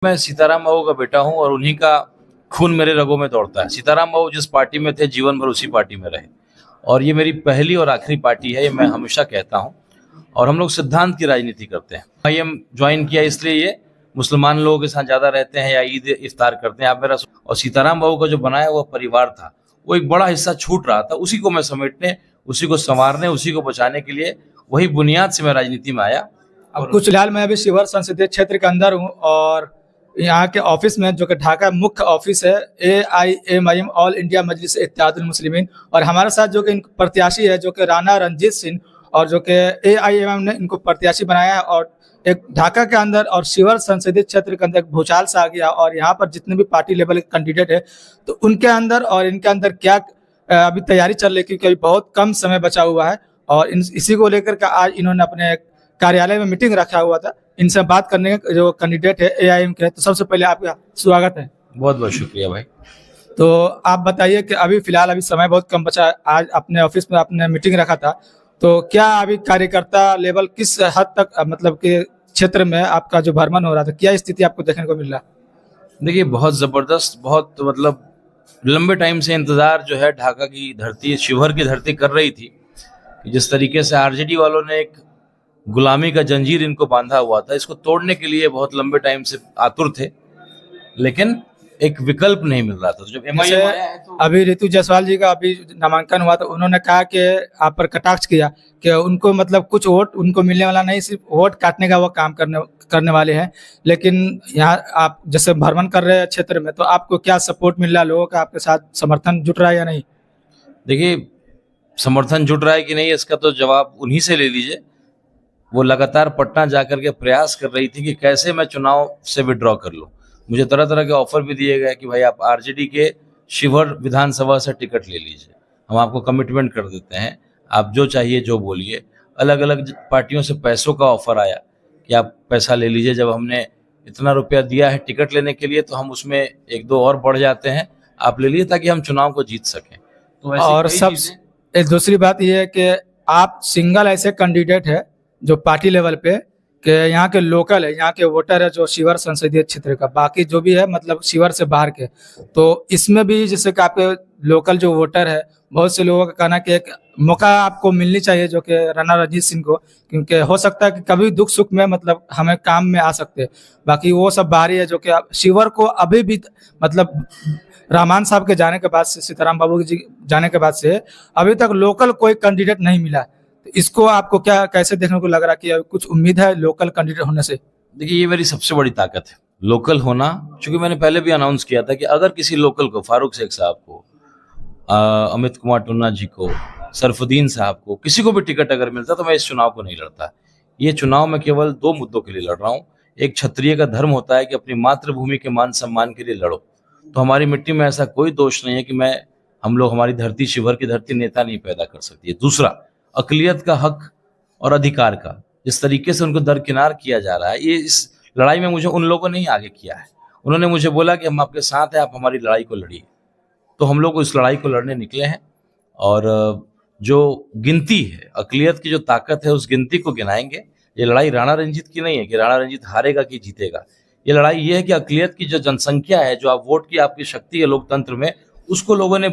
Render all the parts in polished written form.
मैं सीताराम बाबू का बेटा हूं और उन्हीं का खून मेरे रगों में दौड़ता है। सीताराम बाबू जिस पार्टी में थे जीवन भर उसी पार्टी में रहे और ये मेरी पहली और आखिरी पार्टी है, ये मैं हमेशा कहता हूं। और हम लोग सिद्धांत की राजनीति करते हैं। आईएम ज्वाइन किया इसलिए ये मुसलमान लोगों के साथ ज्यादा रहते हैं या ईद इफ्तार करते हैं आप मेरा। और सीताराम बाबू का जो बनाया हुआ परिवार था वो एक बड़ा हिस्सा छूट रहा था, उसी को मैं समेटने, उसी को संवारने, उसी को बचाने के लिए वही बुनियाद से मैं राजनीति में आया। अब कुछ फिलहाल मैं अभी शिवहर संसदीय क्षेत्र के अंदर हूँ और यहाँ के ऑफिस में जो कि ढाका मुख्य ऑफिस है AIMIM ऑल इंडिया मजलिस इत्तेहादुल मुस्लिमीन, और हमारे साथ जो कि प्रत्याशी है जो कि राणा रंजीत सिंह, और जो कि AIMIM ने इनको प्रत्याशी बनाया है। और एक ढाका के अंदर और शिवहर संसदीय क्षेत्र के अंदर भूचाल सा आ गया और यहाँ पर जितने भी पार्टी लेवल के कैंडिडेट है तो उनके अंदर और इनके अंदर क्या अभी तैयारी चल रही है, क्योंकि अभी बहुत कम समय बचा हुआ है। और इसी को लेकर के आज इन्होंने अपने कार्यालय में मीटिंग रखा हुआ था। इनसे बात करने के जो कैंडिडेट है AIM के, तो सबसे पहले आपका स्वागत है। बहुत बहुत शुक्रिया भाई। तो आप बताइए कि अभी फिलहाल अभी समय बहुत कम बचा, आज अपने ऑफिस में आपने मीटिंग रखा था, तो क्या अभी कार्यकर्ता लेवल किस हद तक मतलब के क्षेत्र में आपका जो भ्रमण हो रहा था, क्या स्थिति आपको देखने को मिल रहा? देखिए बहुत जबरदस्त, बहुत मतलब लंबे टाइम से इंतजार जो है ढाका की धरती, शिवहर की धरती कर रही थी। जिस तरीके से आरजेडी वालों ने एक गुलामी का जंजीर इनको बांधा हुआ था, इसको तोड़ने के लिए बहुत लंबे टाइम से आतुर थे, लेकिन एक विकल्प नहीं मिल रहा था। तो जब MIM आया है तो अभी ऋतु जायसवाल जी का अभी नामांकन हुआ तो उन्होंने कहा कि आप पर कटाक्ष किया कि उनको मतलब कुछ वोट उनको मिलने वाला नहीं, सिर्फ वोट काटने का वो काम करने वाले हैं। लेकिन यहाँ आप जैसे भ्रमण कर रहे हैं क्षेत्र में, तो आपको क्या सपोर्ट मिल रहा है, लोगों का आपके साथ समर्थन जुट रहा है या नहीं? देखिए समर्थन जुट रहा है कि नहीं इसका तो जवाब उन्हीं से ले लीजिए। वो लगातार पटना जाकर के प्रयास कर रही थी कि कैसे मैं चुनाव से विड्रॉ कर लूं। मुझे तरह तरह के ऑफर भी दिए गए कि भाई आप आरजेडी के शिवहर विधानसभा से टिकट ले लीजिए, हम आपको कमिटमेंट कर देते हैं, आप जो चाहिए जो बोलिए। अलग अलग पार्टियों से पैसों का ऑफर आया कि आप पैसा ले लीजिए। जब हमने इतना रुपया दिया है टिकट लेने के लिए तो हम उसमें एक दो और बढ़ जाते हैं, आप ले लीजिए ताकि हम चुनाव को जीत सकें। तो और सब दूसरी बात यह है कि आप सिंगल ऐसे कैंडिडेट है जो पार्टी लेवल पे कि यहाँ के लोकल है, यहाँ के वोटर है जो शिवहर संसदीय क्षेत्र का, बाकी जो भी है मतलब शिवहर से बाहर के। तो इसमें भी जैसे कि आपके लोकल जो वोटर है, बहुत से लोगों का कहना कि एक मौका आपको मिलनी चाहिए जो कि राणा रंजीत सिंह को, क्योंकि हो सकता है कि कभी दुख सुख में मतलब हमें काम में आ सकते हैं। बाकी वो सब बाहरी है जो कि शिवहर को अभी भी मतलब रहमान साहब के जाने के बाद से, सीताराम बाबू जी जाने के बाद से अभी तक लोकल कोई कैंडिडेट नहीं मिला। तो इसको आपको क्या कैसे देखने को लग रहा है कि कुछ उम्मीद है लोकल कैंडिडेट होने से? देखिए ये मेरी सबसे बड़ी ताकत है, लोकल होना। क्योंकि मैंने पहले भी अनाउंस किया था कि अगर किसी लोकल को, फारूक शेख साहब को, अमित कुमार टुन्ना जी को, सरफुद्दीन साहब को, किसी को भी टिकट अगर मिलता तो मैं इस चुनाव को नहीं लड़ता। ये चुनाव मैं केवल दो मुद्दों के लिए लड़ रहा हूँ। एक, क्षत्रिय का धर्म होता है कि अपनी मातृभूमि के मान सम्मान के लिए लड़ो। तो हमारी मिट्टी में ऐसा कोई दोष नहीं है कि हम लोग, हमारी धरती, शिवहर की धरती नेता नहीं पैदा कर सकती है। दूसरा, अकलियत का हक और अधिकार का जिस तरीके से उनको दरकिनार किया जा रहा है, ये इस लड़ाई में मुझे उन लोगों ने ही आगे किया है। उन्होंने मुझे बोला कि हम आपके साथ हैं, आप हमारी लड़ाई को लड़िए। तो हम लोग इस लड़ाई को लड़ने निकले हैं और जो गिनती है, अकलियत की जो ताकत है, उस गिनती को गिनाएंगे। ये लड़ाई राणा रंजीत की नहीं है कि राणा रंजीत हारेगा कि जीतेगा। ये लड़ाई ये है कि अकलियत की जो जनसंख्या है, जो आप वोट की आपकी शक्ति है लोकतंत्र में, उसको लोगों ने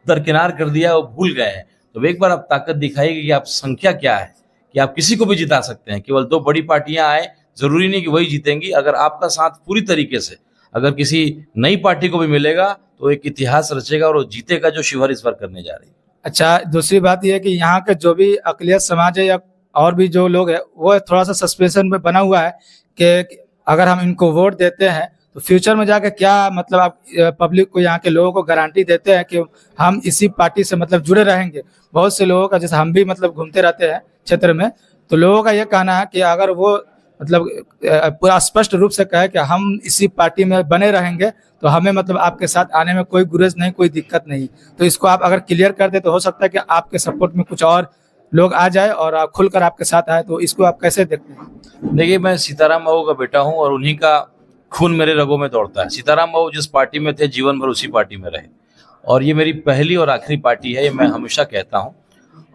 दरकिनार कर दिया, वो भूल गए हैं। तो एक बार आप ताकत दिखाइएगा कि आप संख्या क्या है, कि आप किसी को भी जिता सकते हैं। केवल दो बड़ी पार्टियां आए, जरूरी नहीं कि वही जीतेंगी। अगर आपका साथ पूरी तरीके से अगर किसी नई पार्टी को भी मिलेगा तो एक इतिहास रचेगा और वो जीतेगा, जो शिवहर इस बार करने जा रही है। अच्छा, दूसरी बात यह है कि यहाँ के जो भी अकलियत समाज है या और भी जो लोग है, वो थोड़ा सा सस्पेंशन में बना हुआ है कि अगर हम इनको वोट देते हैं तो फ्यूचर में जाके क्या मतलब आप पब्लिक को, यहाँ के लोगों को गारंटी देते हैं कि हम इसी पार्टी से मतलब जुड़े रहेंगे? बहुत से लोगों का, जैसे हम भी मतलब घूमते रहते हैं क्षेत्र में, तो लोगों का यह कहना है कि अगर वो मतलब पूरा स्पष्ट रूप से कहे कि हम इसी पार्टी में बने रहेंगे तो हमें मतलब आपके साथ आने में कोई गुरेज नहीं, कोई दिक्कत नहीं। तो इसको आप अगर क्लियर कर दे तो हो सकता है कि आपके सपोर्ट में कुछ और लोग आ जाए और आप खुलकर आपके साथ आए। तो इसको आप कैसे देखते हैं? देखिए मैं सीताराम बाबू का बेटा हूं और उन्हीं का खून मेरे रगों में दौड़ता है। सीताराम बाबू जिस पार्टी में थे जीवन भर उसी पार्टी में रहे और ये मेरी पहली और आखिरी पार्टी है, ये मैं हमेशा कहता हूँ।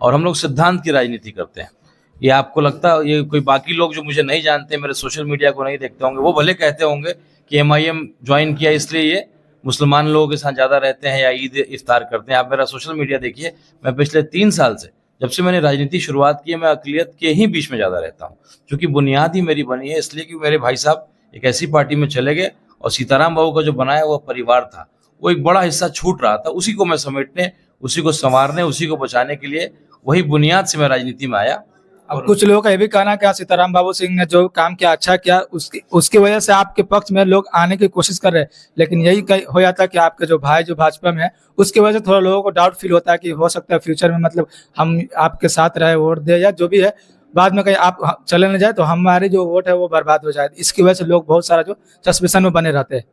और हम लोग सिद्धांत की राजनीति करते हैं। ये आपको लगता है, ये कोई बाकी लोग जो मुझे नहीं जानते, मेरे सोशल मीडिया को नहीं देखते होंगे, वो भले कहते होंगे कि MIM ज्वाइन किया इसलिए ये मुसलमान लोगों के साथ ज़्यादा रहते हैं या ईद इफ्तार करते हैं। आप मेरा सोशल मीडिया देखिए, मैं पिछले 3 साल से, जब से मैंने राजनीति शुरुआत की है, मैं अक़लियत के ही बीच में ज़्यादा रहता हूँ, क्योंकि बुनियाद ही मेरी बनी है इसलिए कि मेरे भाई साहब एक ऐसी पार्टी में चले गए और सीताराम बाबू का जो बनाया हुआ परिवार था, वो एक बड़ा हिस्सा छूट रहा था, उसी को मैं समेटने, उसी को संवारने, उसी को बचाने के लिए, वही बुनियाद से मैं राजनीति में आया। अब कुछ लोगों का ये भी कहना है कि सीताराम बाबू सिंह ने जो काम किया, अच्छा किया, उसकी वजह से आपके पक्ष में लोग आने की कोशिश कर रहे हैं, लेकिन यही हो जाता है कि आपके जो भाई जो भाजपा में है, उसकी वजह से थोड़ा लोगों को डाउट फील होता है कि हो सकता है फ्यूचर में मतलब हम आपके साथ रहे, वोट दे या जो भी है, बाद में कहीं आप चले न जाए तो हमारी जो वोट है वो बर्बाद हो जाए। इसकी वजह से लोग बहुत सारा जो सस्पेंशन में बने रहते हैं।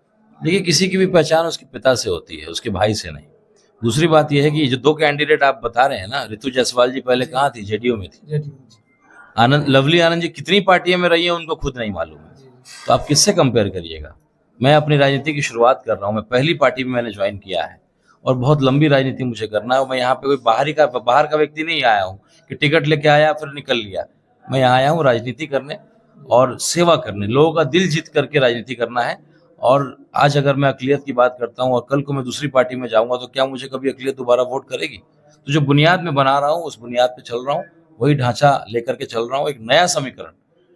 देखिए, किसी की भी पहचान उसके पिता से होती है, उसके भाई से नहीं। दूसरी बात यह है कि जो 2 कैंडिडेट आप बता रहे हैं ना, रितु जायसवाल जी पहले कहाँ थी? JDU में थी। लवली आनंद जी कितनी पार्टियों में रही है उनको खुद नहीं मालूम है, तो आप किससे कंपेयर करिएगा। मैं अपनी राजनीति की शुरुआत कर रहा हूँ, मैं पहली पार्टी में मैंने ज्वाइन किया है और बहुत लंबी राजनीति मुझे करना है। और मैं यहाँ पे कोई बाहर का व्यक्ति नहीं आया हूँ कि टिकट लेके आया फिर निकल लिया। मैं यहाँ आया हूँ राजनीति करने और सेवा करने, लोगों का दिल जीत करके राजनीति करना है। और आज अगर मैं अक़लियत की बात करता हूँ और कल को मैं दूसरी पार्टी में जाऊँगा तो क्या मुझे कभी अक़लियत दोबारा वोट करेगी? तो जो बुनियाद में बना रहा हूँ उस बुनियाद पे चल रहा हूँ, वही ढांचा लेकर के चल रहा हूँ। एक नया समीकरण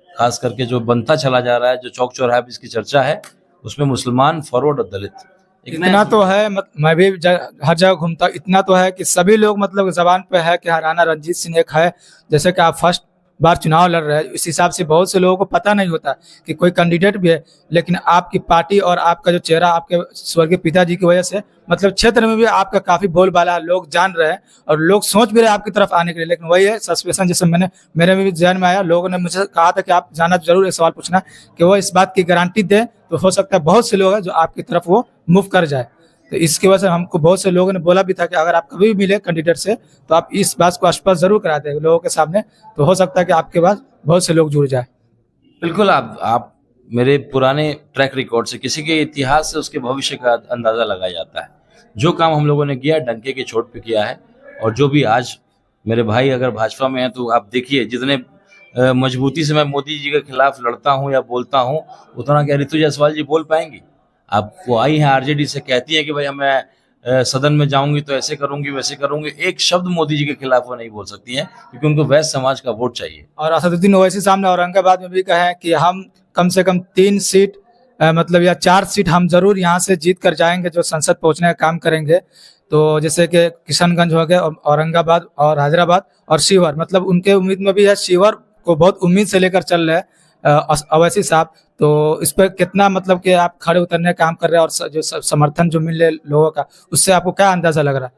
खास करके जो बनता चला जा रहा है, जो चौक चौराहे पे इसकी चर्चा है, उसमें मुसलमान, फॉरवर्ड और दलित इतना तो है। मैं भी हर जगह घूमता, इतना तो है कि सभी लोग मतलब जबान पे है कि हरियाणा रणजीत सिंह एक है। जैसे कि आप फर्स्ट बार चुनाव लड़ रहे हैं, इस हिसाब से बहुत से लोगों को पता नहीं होता कि कोई कैंडिडेट भी है, लेकिन आपकी पार्टी और आपका जो चेहरा आपके स्वर्गीय पिताजी की वजह से मतलब क्षेत्र में भी आपका काफी बोलबाला है, लोग जान रहे हैं और लोग सोच भी रहे हैं आपकी तरफ आने के लिए। लेकिन वही है सस्पेंशन, जैसे मेरे भी ध्यान में आया, लोगों ने मुझे कहा था कि आप जाना जरूर, एक सवाल पूछना कि वो इस बात की गारंटी दे, तो हो सकता है बहुत से लोग हैं जो आपकी तरफ वो मूव कर जाए। तो इसकी वजह से हमको बहुत से लोगों ने बोला भी था कि अगर आप कभी भी मिले कैंडिडेट से तो आप इस बात को स्पष्ट जरूर करा दें लोगों के सामने, तो हो सकता है कि आपके पास बहुत से लोग जुड़ जाए। बिल्कुल, आप मेरे पुराने ट्रैक रिकॉर्ड से, किसी के इतिहास से उसके भविष्य का अंदाजा लगाया जाता है। जो काम हम लोगों ने किया डंके की चोट पे किया है, और जो भी आज मेरे भाई अगर भाजपा में है तो आप देखिए जितने मजबूती से मैं मोदी जी के खिलाफ लड़ता हूं या बोलता हूं, उतना क्या रितु जायसवाल जी बोल पाएंगी? आप वो आई हैं RJD से, कहती है कि भाई मैं सदन में जाऊंगी तो ऐसे करूंगी वैसे करूंगी, एक शब्द मोदी जी के खिलाफ वो नहीं बोल सकती हैं, क्योंकि उनको वैश्य समाज का वोट चाहिए। और असदुद्दीन ओवैसी साहब ने औरंगाबाद में भी कहा है कि हम कम से कम 3 सीट मतलब या 4 सीट हम जरूर यहाँ से जीत कर जाएंगे, जो संसद पहुंचने का काम करेंगे। तो जैसे कि किशनगंज हो गया, औरंगाबाद और हैदराबाद और शिवहर, मतलब उनके उम्मीद में भी है, शिवहर को बहुत उम्मीद से लेकर चल रहे हैं ओवैसी साहब। तो इस पर कितना मतलब कि आप खड़े उतरने का काम कर रहे हैं और जो समर्थन जो मिल रहे लोगों का, उससे आपको क्या अंदाजा लग रहा है?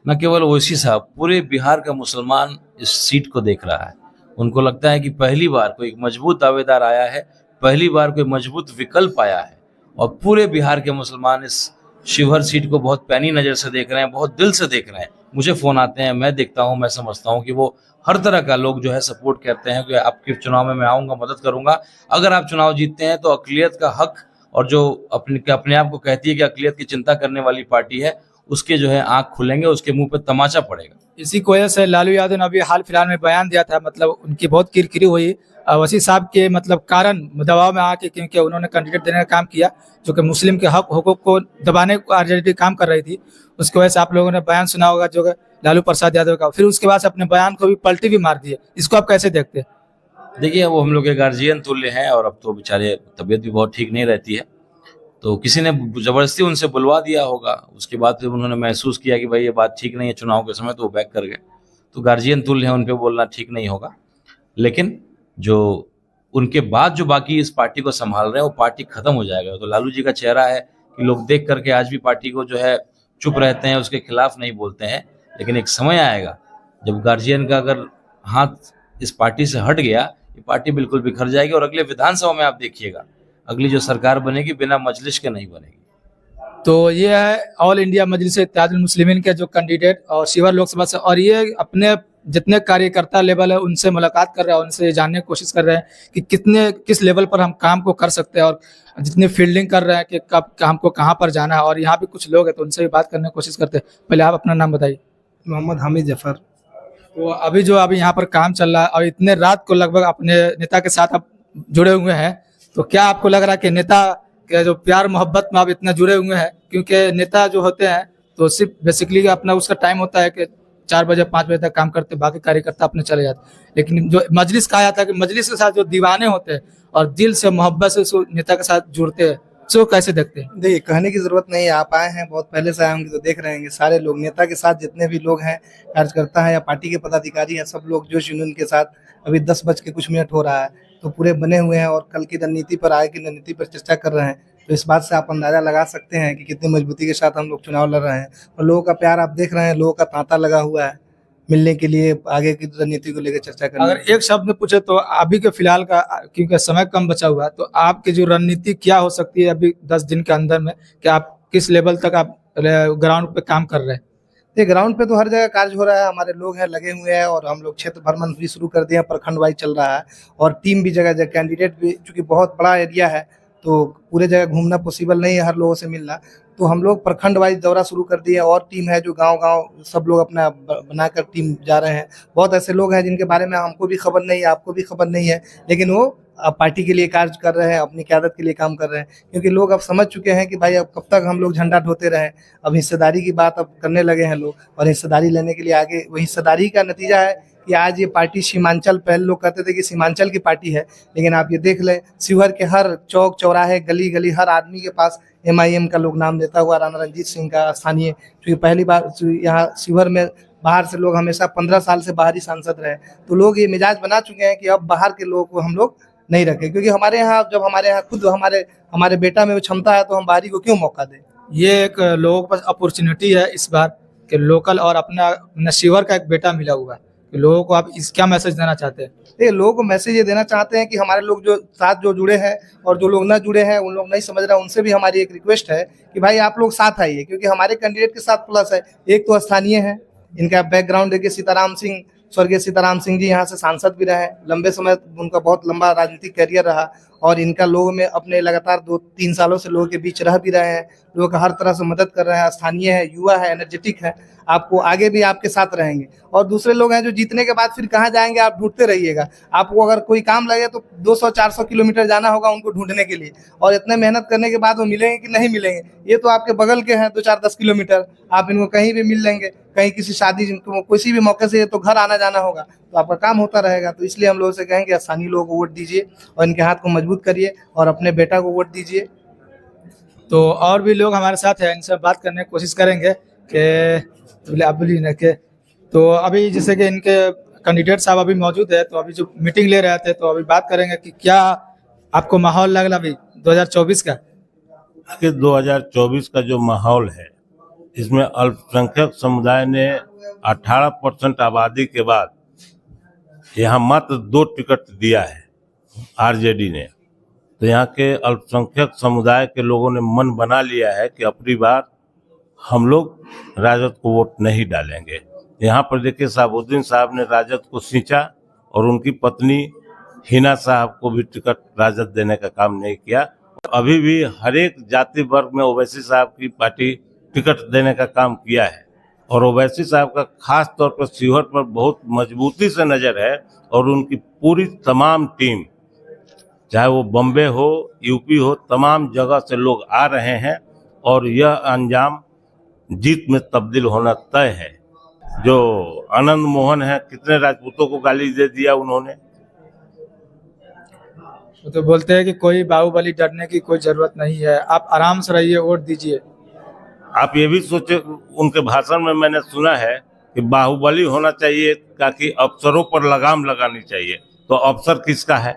न केवल ओवैसी साहब, पूरे बिहार का मुसलमान इस सीट को देख रहा है। उनको लगता है कि पहली बार कोई मजबूत दावेदार आया है, पहली बार कोई मजबूत विकल्प आया है, और पूरे बिहार के मुसलमान इस शिवहर सीट को बहुत पैनी नज़र से देख रहे हैं, बहुत दिल से देख रहे हैं। मुझे फ़ोन आते हैं, मैं देखता हूं, मैं समझता हूं कि वो हर तरह का लोग जो है सपोर्ट करते हैं कि आपके चुनाव में मैं आऊँगा, मदद करूँगा। अगर आप चुनाव जीतते हैं तो अक़लियत का हक, और जो अपने आप को कहती है कि अक़लियत की चिंता करने वाली पार्टी है, उसके जो है आँख खुलेंगे, उसके मुँह पर तमाचा पड़ेगा। इसी की वजह से लालू यादव ने अभी हाल फिलहाल में बयान दिया था, मतलब उनकी बहुत किरकिरी हुई ओवैसी साहब के मतलब कारण दबाव में आके, क्योंकि उन्होंने कैंडिडेट देने का काम किया जो कि मुस्लिम के हुकूक को दबाने को RJD काम कर रही थी। उसकी वजह से आप लोगों ने बयान सुना होगा जो लालू प्रसाद यादव का, फिर उसके बाद से अपने बयान को भी पलटी भी मार दिए। इसको आप कैसे देखते हैं? देखिए, वो हम लोग के गार्जियन तुल्य हैं, और अब तो बेचारे तबीयत भी बहुत ठीक नहीं रहती है, तो किसी ने जबरदस्ती उनसे बुलवा दिया होगा। उसके बाद फिर उन्होंने महसूस किया कि भाई ये बात ठीक नहीं है चुनाव के समय, तो वो बैक कर गए। तो गार्जियन तुल्य हैं, उन पर बोलना ठीक नहीं होगा। लेकिन जो उनके बाद जो बाकी इस पार्टी को संभाल रहे हैं, वो पार्टी खत्म हो जाएगा। तो लालू जी का चेहरा है कि लोग देख करके आज भी पार्टी को जो है चुप रहते हैं, उसके खिलाफ नहीं बोलते हैं। लेकिन एक समय आएगा जब गार्जियन का अगर हाथ इस पार्टी से हट गया, ये पार्टी बिल्कुल बिखर जाएगी। और अगले विधानसभा में आप देखिएगा, अगली जो सरकार बनेगी बिना मजलिस के नहीं बनेगी। तो ये है ऑल इंडिया मजलिस इत्तेहादुल मुस्लिमीन के जो कैंडिडेट और शिवहर लोकसभा से, और ये अपने जितने कार्यकर्ता लेवल है उनसे मुलाकात कर रहे हैं, उनसे जानने की कोशिश कर रहे हैं कि किस लेवल पर हम काम को कर सकते हैं, और जितनी फील्डिंग कर रहे हैं कि कब हमको कहाँ पर जाना है। और यहाँ भी कुछ लोग हैं तो उनसे भी बात करने की कोशिश करते हैं। पहले आप अपना नाम बताइए। मोहम्मद हामिद जफर। तो अभी जो यहाँ पर काम चल रहा है और इतने रात को लगभग अपने नेता के साथ आप जुड़े हुए हैं, तो क्या आपको लग रहा है कि नेता कि जो प्यार मोहब्बत में आप इतना जुड़े हुए हैं, क्योंकि नेता जो होते हैं तो सिर्फ बेसिकली अपना उसका टाइम होता है कि 4 बजे 5 बजे तक काम करते, बाकी कार्यकर्ता अपने चले जाते। लेकिन जो मजलिस कहा जाता है कि मजलिस के साथ जो दीवाने होते हैं और दिल से मोहब्बत से उस नेता के साथ जुड़ते हैं, तो कैसे देखते हैं? देखिए, कहने की जरूरत नहीं है, आप आए हैं, बहुत पहले से आए होंगे तो देख रहे हैं सारे लोग नेता के साथ, जितने भी लोग हैं, कार्यकर्ता हैं या पार्टी के पदाधिकारी हैं, सब लोग जोश जुनून के साथ। अभी 10 बज के कुछ मिनट हो रहा है तो पूरे बने हुए हैं और कल की रणनीति पर, आगे की रणनीति पर चर्चा कर रहे हैं। तो इस बात से आप अंदाजा लगा सकते हैं कि कितनी मजबूती के साथ हम लोग चुनाव लड़ रहे हैं। और लोगों का प्यार आप देख रहे हैं, लोगों का तांता लगा हुआ है मिलने के लिए, आगे की रणनीति को लेकर चर्चा करने। अगर एक शब्द में पूछे तो अभी के फिलहाल का, क्योंकि समय कम बचा हुआ है, तो आपकी जो रणनीति क्या हो सकती है अभी 10 दिन के अंदर में, कि आप किस लेवल तक आप ग्राउंड पे काम कर रहे हैं? ये ग्राउंड पे तो हर जगह कार्य हो रहा है, हमारे लोग हैं लगे हुए हैं और हम लोग क्षेत्र भ्रमण भी शुरू कर दिए हैं, प्रखंड वाइज चल रहा है और टीम भी जगह जगह, कैंडिडेट भी, चूंकि बहुत बड़ा एरिया है तो पूरे जगह घूमना पॉसिबल नहीं है, हर लोगों से मिलना। तो हम लोग प्रखंड वाइज दौरा शुरू कर दिए और टीम है जो गांव-गांव सब लोग अपना बनाकर टीम जा रहे हैं। बहुत ऐसे लोग हैं जिनके बारे में हमको भी खबर नहीं है, आपको भी खबर नहीं है, लेकिन वो पार्टी के लिए कार्य कर रहे हैं, अपनी क़यादत के लिए काम कर रहे हैं। क्योंकि लोग अब समझ चुके हैं कि भाई अब कब तक हम लोग झंडा ढोते रहें, अब हिस्सेदारी की बात अब करने लगे हैं लोग और हिस्सेदारी लेने के लिए आगे, वो हिस्सेदारी का नतीजा है कि आज ये पार्टी सीमांचल, पहले लोग कहते थे कि सीमांचल की पार्टी है, लेकिन आप ये देख लें शिवहर के हर चौक चौराहे, गली गली, हर आदमी के पास MIM का लोग नाम लेता हुआ राणा रणजीत सिंह का स्थानीय, क्योंकि पहली बार यहाँ शिवहर में बाहर से लोग हमेशा 15 साल से बाहरी सांसद रहे, तो लोग ये मिजाज बना चुके हैं कि अब बाहर के लोगों को हम लोग नहीं रखें, क्योंकि हमारे यहाँ, जब हमारे यहाँ खुद हमारे बेटा में वो क्षमता है तो हम बाहरी को क्यों मौका दें। ये एक लोगों के पास अपॉर्चुनिटी है इस बार कि लोकल और अपना शिवर का एक बेटा मिला हुआ है, कि लोगों को आप इस क्या मैसेज देना चाहते हैं? ये लोगों को मैसेज ये देना चाहते हैं कि हमारे लोग जो साथ जो जुड़े हैं और जो लोग ना जुड़े हैं, उन लोग नहीं समझ रहे हैं, उनसे भी हमारी एक रिक्वेस्ट है कि भाई आप लोग साथ आइए, क्योंकि हमारे कैंडिडेट के साथ प्लस है, एक तो स्थानीय है, इनका बैकग्राउंड देखिए, सीताराम सिंह, स्वर्गीय सीताराम सिंह जी यहाँ से सांसद भी रहे, लंबे समय उनका बहुत लंबा राजनीतिक करियर रहा और इनका लोगों में अपने लगातार 2-3 सालों से लोगों के बीच रह भी रहे हैं, लोगों का हर तरह से मदद कर रहे हैं, स्थानीय है, युवा है, एनर्जेटिक है, आपको आगे भी आपके साथ रहेंगे। और दूसरे लोग हैं जो जीतने के बाद फिर कहाँ जाएंगे, आप ढूंढते रहिएगा, आपको अगर कोई काम लगे तो 200-400 किलोमीटर जाना होगा उनको ढूंढने के लिए, और इतने मेहनत करने के बाद वो मिलेंगे कि नहीं मिलेंगे? ये तो आपके बगल के हैं 2-4-10 किलोमीटर, आप इनको कहीं भी मिल लेंगे, कहीं किसी शादी, किसी भी मौके से तो घर आना जाना होगा, तो आपका काम होता रहेगा। तो इसलिए हम लोगों से कहेंगे स्थानीय लोगों को वोट दीजिए और इनके हाथ को मजबूत करिए और अपने बेटा को वोट दीजिए। तो और भी लोग हमारे साथ हैं, इनसे बात करने की कोशिश करेंगे कि आप बोलिए ना कि, तो अभी जैसे कि इनके कैंडिडेट साहब अभी मौजूद है, तो अभी जो मीटिंग ले रहे थे, तो अभी बात करेंगे कि क्या आपको माहौल लग रहा अभी 2024 का? 2024 का जो माहौल है, इसमें अल्पसंख्यक समुदाय ने 18% आबादी के बाद यहाँ मात्र 2 टिकट दिया है RJD ने, तो यहाँ के अल्पसंख्यक समुदाय के लोगों ने मन बना लिया है कि अपनी बार हम लोग राजद को वोट नहीं डालेंगे। यहाँ पर देखिए, साबुद्दीन साहब ने राजद को सींचा और उनकी पत्नी हिना साहब को भी टिकट राजद देने का काम नहीं किया। अभी भी हर एक जाति वर्ग में ओवैसी साहब की पार्टी टिकट देने का काम किया है और ओवैसी साहब का खास तौर पर शिवहर पर बहुत मजबूती से नजर है और उनकी पूरी तमाम टीम, चाहे वो बम्बे हो, यूपी हो, तमाम जगह से लोग आ रहे हैं और यह अंजाम जीत में तब्दील होना तय है। जो आनंद मोहन है, कितने राजपूतों को गाली दे दिया उन्होंने। तो बोलते हैं कि कोई बाहुबली डरने की कोई जरूरत नहीं है, आप आराम से रहिए, वोट दीजिए। आप ये भी सोचे, उनके भाषण में मैंने सुना है कि बाहुबली होना चाहिए ताकि अफसरों पर लगाम लगानी चाहिए। तो अफसर किसका है?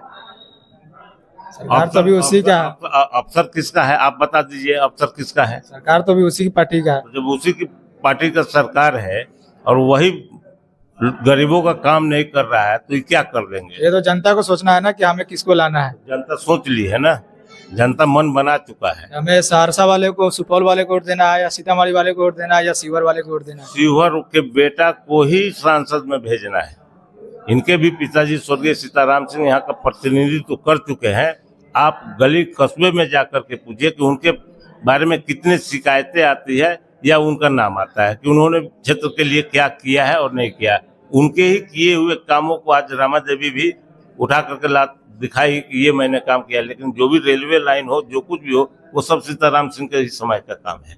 सरकार तो भी उसी का है। अफसर किसका है आप बता दीजिए, अफसर किसका है? सरकार तो भी उसी की पार्टी का है। जब उसी की पार्टी का सरकार है और वही गरीबों का काम नहीं कर रहा है तो ये क्या कर देंगे? ये तो जनता को सोचना है ना कि हमें किसको लाना है। जनता सोच ली है ना, जनता मन बना चुका है। हमें सहरसा वाले को, सुपौल वाले को वोट देना है, या सीतामढ़ी वाले को वोट देना है, या शिवहर वाले को वोट देना है? शिवहर के बेटा को ही सांसद में भेजना है। इनके भी पिताजी स्वर्गीय सीताराम सिंह यहाँ का प्रतिनिधित्व कर चुके हैं। आप गली कस्बे में जाकर के पूछिए कि उनके बारे में कितनी शिकायतें आती है या उनका नाम आता है कि उन्होंने क्षेत्र के लिए क्या किया है और नहीं किया। उनके ही किए हुए कामों को आज रमा देवी भी उठा करके ला दिखाई कि ये मैंने काम किया, लेकिन जो भी रेलवे लाइन हो, जो कुछ भी हो, वो सब सीताराम सिंह के ही समय का काम है।